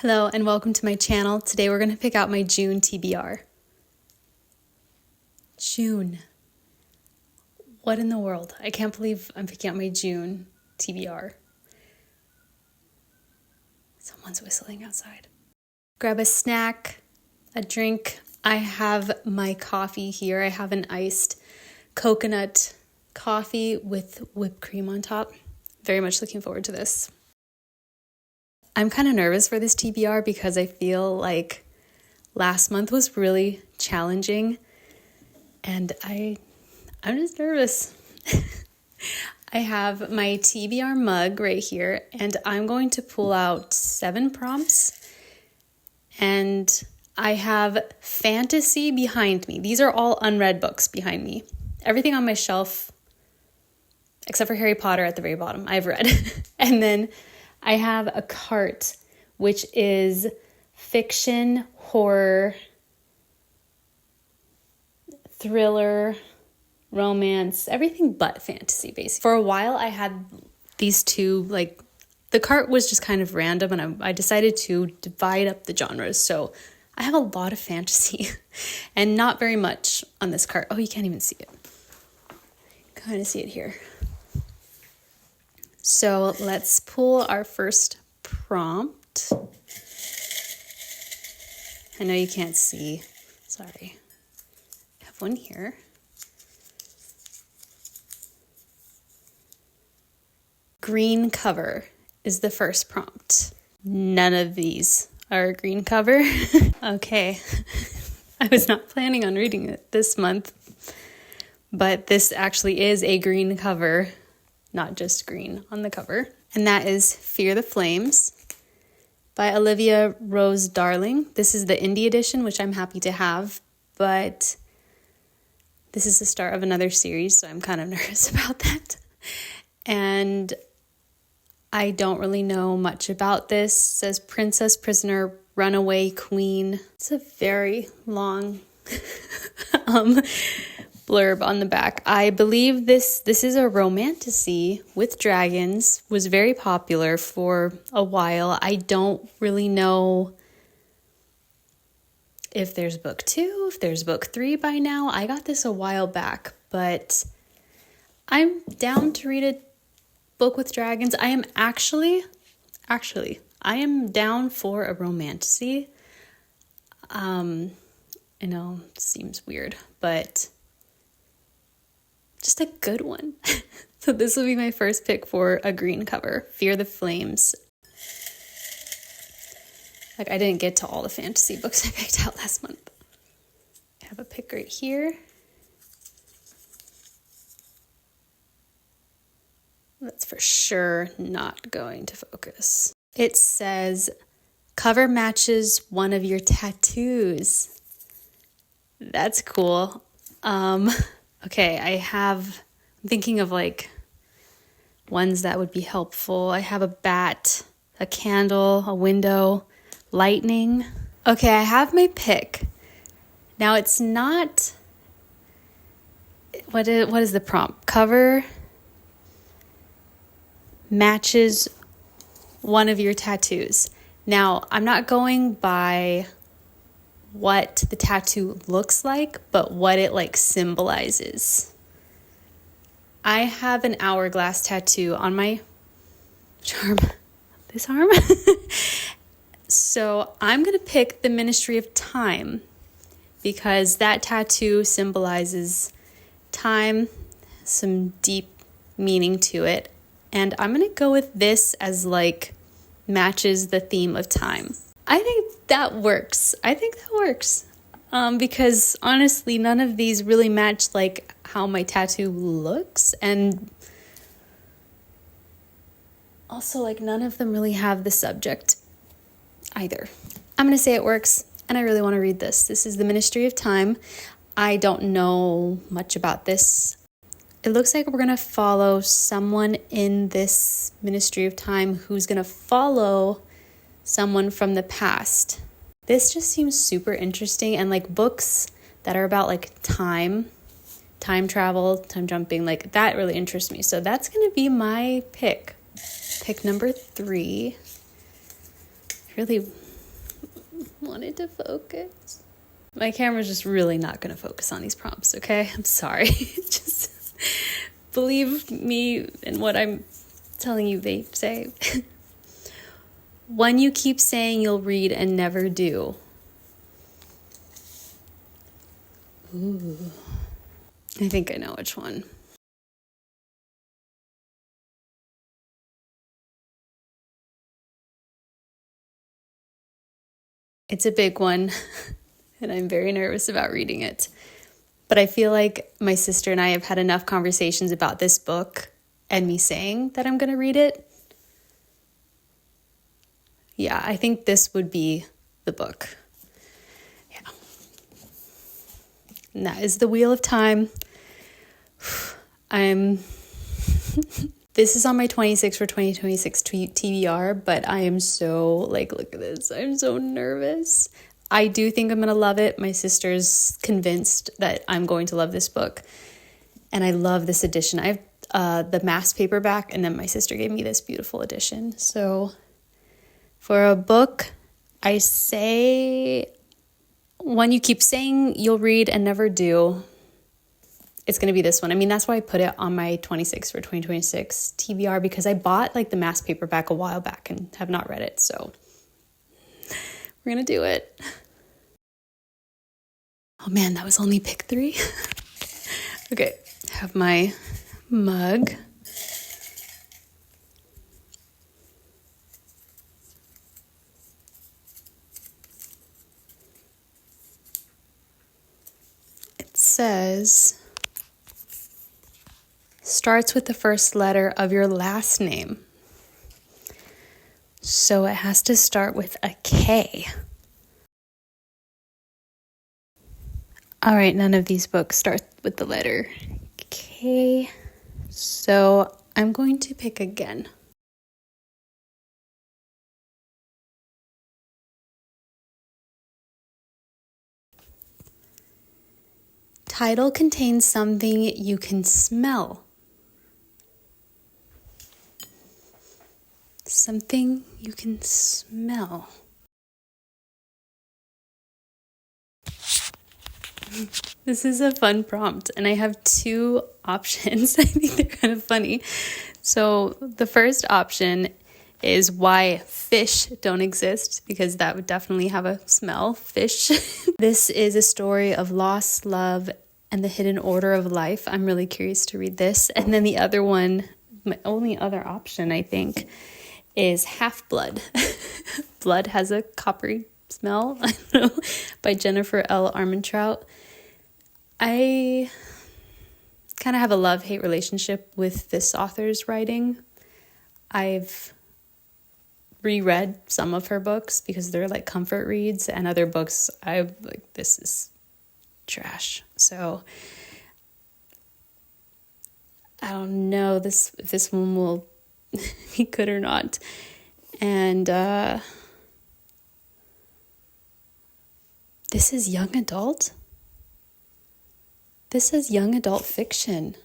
Hello and welcome to my channel. Today we're going to pick out my June TBR. June. What in the world? I can't believe I'm picking out my June TBR. Someone's whistling outside. Grab a snack, a drink. I have my coffee here. I have an iced coconut coffee with whipped cream on top. Very much looking forward to this. I'm kind of nervous for this TBR because I feel like last month was really challenging and I'm just nervous. I have my TBR mug right here and I'm going to pull out 7 prompts and I have fantasy behind me. These are all unread books behind me. Everything on my shelf, except for Harry Potter at the very bottom, I've read. And then I have a cart, which is fiction, horror, thriller, romance, everything but fantasy, basically. For a while, I had these two, the cart was just kind of random, and I decided to divide up the genres. So I have a lot of fantasy and not very much on this cart. Oh, you can't even see it. Kind of see it here. So let's pull our first prompt. I know you can't see. Sorry. I have one here. Green cover is the first prompt. None of these are a green cover. Okay. I was not planning on reading it this month, but this actually is a green cover. Not just green on the cover. And that is Fear the Flames by Olivia Rose Darling. This is the indie edition, which I'm happy to have, but this is the start of another series, so I'm kind of nervous about that. And I don't really know much about this. It says Princess, Prisoner, Runaway, Queen. It's a very long blurb on the back. I believe this is a romantasy with dragons, was very popular for a while. I don't really know if there's book 2, if there's book 3 by now. I got this a while back, but I'm down to read a book with dragons. I am actually, I am down for a romantasy. I know it seems weird, but just a good one. So this will be my first pick for a green cover, Fear the Flames. I didn't get to all the fantasy books I picked out last month. I have a pick right here. That's for sure not going to focus. It says, cover matches one of your tattoos. That's cool. Okay, I'm thinking of ones that would be helpful. I have a bat, a candle, a window, lightning. Okay, I have my pick. Now it's not, what is the prompt? Cover matches one of your tattoos. Now, I'm not going by what the tattoo looks like, but what it symbolizes. I have an hourglass tattoo on my this arm. So I'm going to pick the Ministry of Time because that tattoo symbolizes time, some deep meaning to it. And I'm going to go with this as matches the theme of time. I think that works. Because honestly, none of these really match how my tattoo looks. And also none of them really have the subject either. I'm going to say it works. And I really want to read this. This is the Ministry of Time. I don't know much about this. It looks like we're going to follow someone in this Ministry of Time who's going to follow someone from the past. This just seems super interesting, and books that are about time travel, time jumping, that really interests me. So that's going to be my pick. Pick number 3. Really want it to focus. My camera's just really not going to focus on these prompts, okay? I'm sorry. Just believe me in what I'm telling you they say. One you keep saying you'll read and never do. Ooh. I think I know which one. It's a big one, and I'm very nervous about reading it. But I feel like my sister and I have had enough conversations about this book and me saying that I'm going to read it. Yeah, I think this would be the book. Yeah. And that is The Wheel of Time. This is on my 26 for 2026 TBR, but I am so, like, look at this. I'm so nervous. I do think I'm going to love it. My sister's convinced that I'm going to love this book. And I love this edition. I have the mass paperback, and then my sister gave me this beautiful edition. So for a book, I say one you keep saying you'll read and never do. It's going to be this one. I mean, that's why I put it on my 26 for 2026 TBR, because I bought like the mass paperback a while back and have not read it. So we're going to do it. Oh man, that was only pick 3. Okay, I have my mug. It says, starts with the first letter of your last name. So it has to start with a K. All right, none of these books start with the letter K. So I'm going to pick again. Title contains something you can smell. Something you can smell. This is a fun prompt, and I have 2 options. I think they're kind of funny. So the first option is why fish don't exist, because that would definitely have a smell, fish. This is a story of loss, love, and the hidden order of life. I'm really curious to read this. And then the other one, my only other option, I think, is Half-Blood. Blood has a coppery smell, I don't know, by Jennifer L. Armentrout. I kind of have a love-hate relationship with this author's writing. I've reread some of her books because they're like comfort reads, and other books I'm like, this is trash. So I don't know if this one will be good or not. And this is young adult. This is young adult fiction.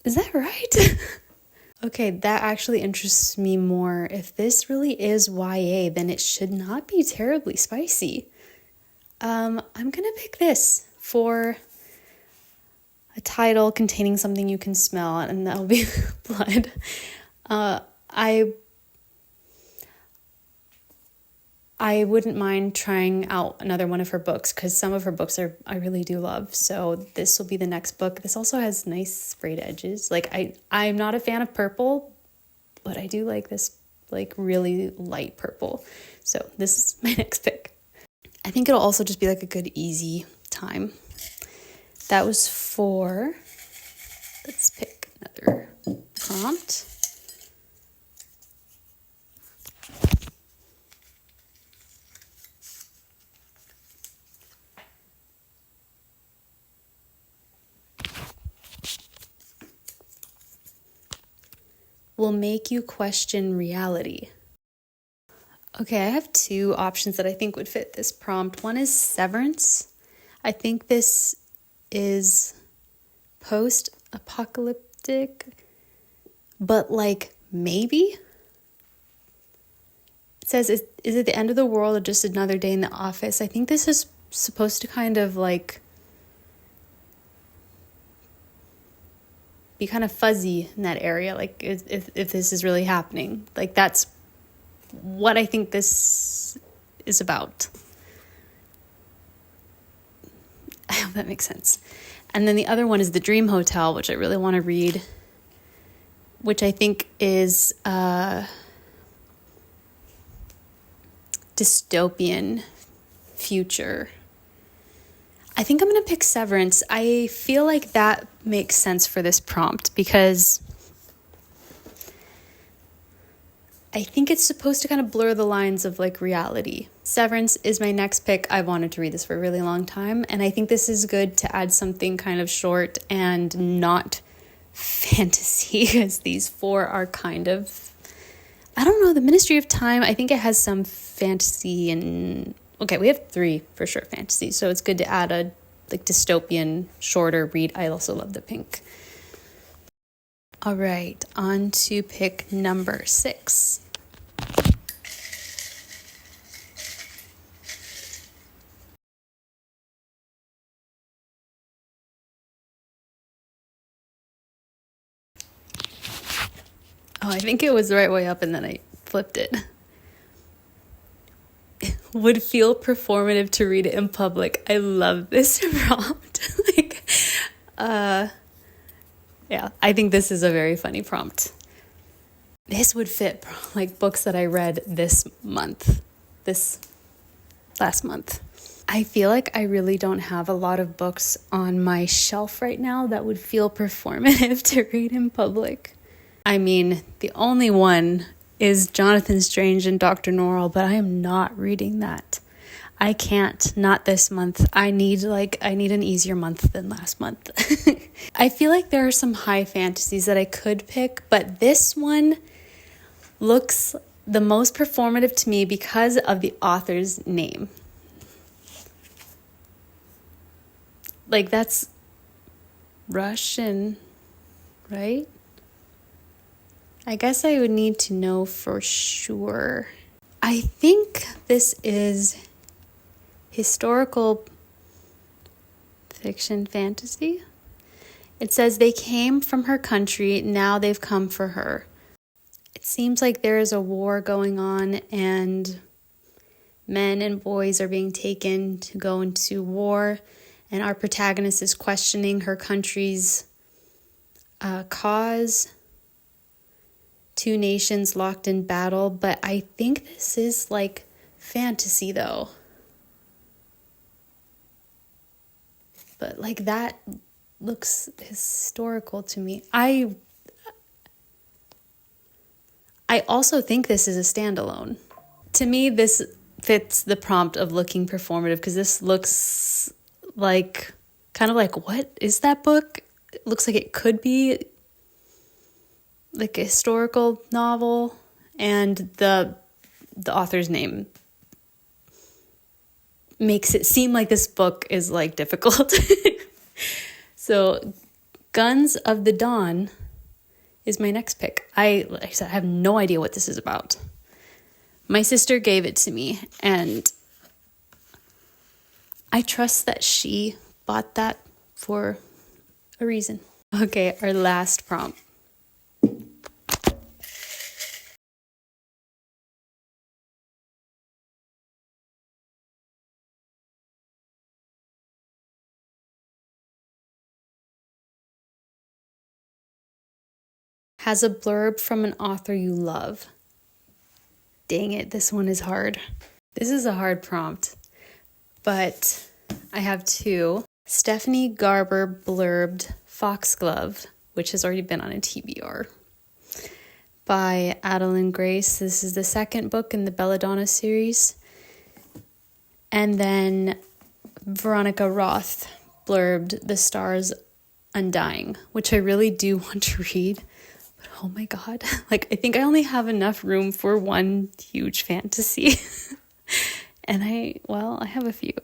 Is that right? Okay, that actually interests me more. If this really is YA, then it should not be terribly spicy. I'm gonna pick this for a title containing something you can smell, and that'll be blood. I wouldn't mind trying out another one of her books, because some of her books I really do love. So this will be the next book. This also has nice sprayed edges. Like I'm not a fan of purple, but I do like this like really light purple. So this is my next pick. I think it'll also just be like a good easy time. That was 4. Let's pick another prompt. Will make you question reality. Okay, I have 2 options that I think would fit this prompt. One is Severance. I think this is post-apocalyptic, but like maybe. It says, is it the end of the world or just another day in the office? I think this is supposed to kind of like be kind of fuzzy in that area, like if this is really happening. Like that's what I think this is about. I hope that makes sense. And then the other one is The Dream Hotel, which I really want to read, which I think is dystopian future. I think I'm going to pick Severance. I feel like that makes sense for this prompt because I think it's supposed to kind of blur the lines of like reality. Severance is my next pick. I've wanted to read this for a really long time, and I think this is good to add something kind of short and not fantasy, because these four are kind of, I don't know, the Ministry of Time, I think it has some fantasy, and okay, we have 3 for sure fantasy, so it's good to add a like dystopian shorter read. I also love the pink. All right, on to pick number 6. Oh, I think it was the right way up and then I flipped it. Would feel performative to read it in public. I love this prompt. Yeah, I think this is a very funny prompt. This would fit like books that I read this last month. I feel like I really don't have a lot of books on my shelf right now that would feel performative to read in public. I mean, the only one is Jonathan Strange and Dr. Norrell, but I am not reading that. I can't, not this month. I need an easier month than last month. I feel like there are some high fantasies that I could pick, but this one looks the most performative to me because of the author's name. Like that's Russian, right? I guess I would need to know for sure. I think this is historical fiction fantasy. It says they came from her country, now they've come for her. It seems like there is a war going on and men and boys are being taken to go into war, and our protagonist is questioning her country's cause. 2 nations locked in battle, but I think this is like fantasy though. But like that looks historical to me. I also think this is a standalone. To me, this fits the prompt of looking performative because this looks like kind of like, what is that book? It looks like it could be like a historical novel, and the author's name makes it seem like this book is like difficult. So Guns of the Dawn is my next pick. Like I said, I have no idea what this is about. My sister gave it to me, and I trust that she bought that for a reason. Okay, our last prompt. Has a blurb from an author you love. Dang it, this one is hard. This is a hard prompt, but I have 2. Stephanie Garber blurbed Foxglove, which has already been on a TBR, by Adeline Grace. This is the 2nd book in the Belladonna series. And then Veronica Roth blurbed The Stars Undying, which I really do want to read. But oh my God, like I think I only have enough room for one huge fantasy. And I have a few.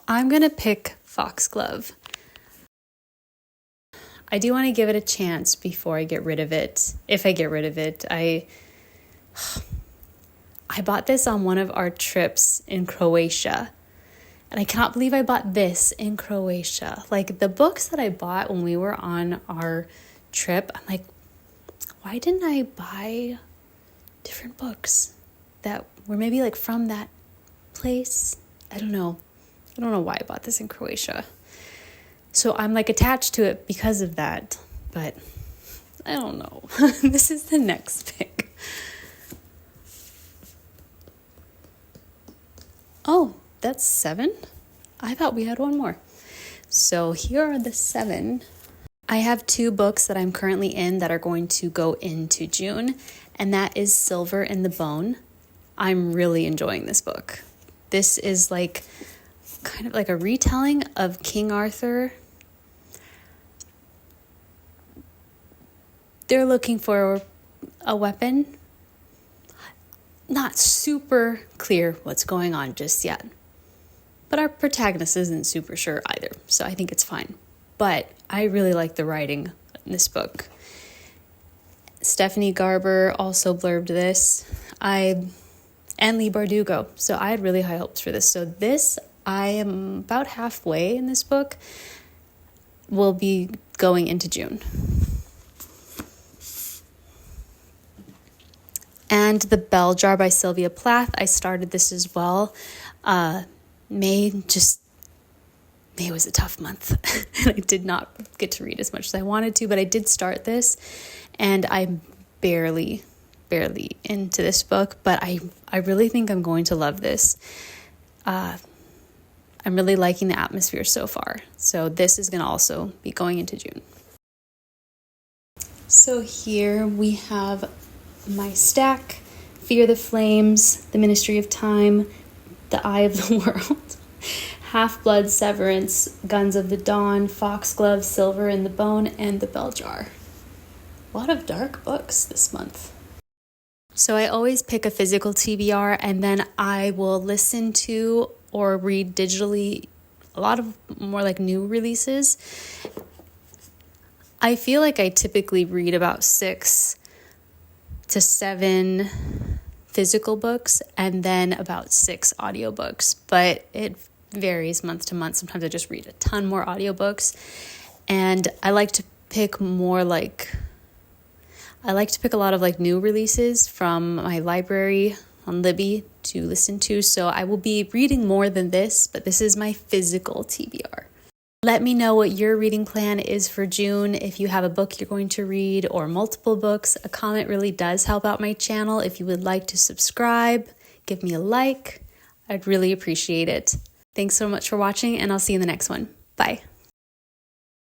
I'm going to pick Foxglove. I do want to give it a chance before I get rid of it. If I get rid of it, I bought this on one of our trips in Croatia. And I cannot believe I bought this in Croatia. Like the books that I bought when we were on our trip, I'm like, why didn't I buy different books that were maybe like from that place? I don't know why I bought this in Croatia. So I'm like attached to it because of that, but I don't know. This is the next pick. Oh, that's 7? I thought we had one more. So here are the 7. I have 2 books that I'm currently in that are going to go into June, and that is Silver in the Bone. I'm really enjoying this book. This is like kind of like a retelling of King Arthur. They're looking for a weapon. Not super clear what's going on just yet. But our protagonist isn't super sure either, so I think it's fine. But I really like the writing in this book. Stephanie Garber also blurbed this. And Lee Bardugo. So I had really high hopes for this. So this, I am about halfway in this book. Will be going into June. And The Bell Jar by Sylvia Plath. I started this as well. May was a tough month. And I did not get to read as much as I wanted to, but I did start this. And I'm barely into this book, but I really think I'm going to love this. I'm really liking the atmosphere so far. So this is going to also be going into June. So here we have my stack: Fear the Flames, The Ministry of Time, The Eye of the World, Half-Blood, Severance, Guns of the Dawn, Foxglove, Silver in the Bone, and The Bell Jar. A lot of dark books this month. So I always pick a physical TBR and then I will listen to or read digitally a lot of more like new releases. I feel like I typically read about 6 to 7 physical books and then about 6 audiobooks, but it varies month to month. Sometimes I just read a ton more audiobooks, and I like to pick a lot of like new releases from my library on Libby to listen to. So I will be reading more than this, but this is my physical TBR. Let me know what your reading plan is for June. If you have a book you're going to read or multiple books, a comment really does help out my channel. If you would like to subscribe, give me a like. I'd really appreciate it. Thanks so much for watching, and I'll see you in the next one. Bye.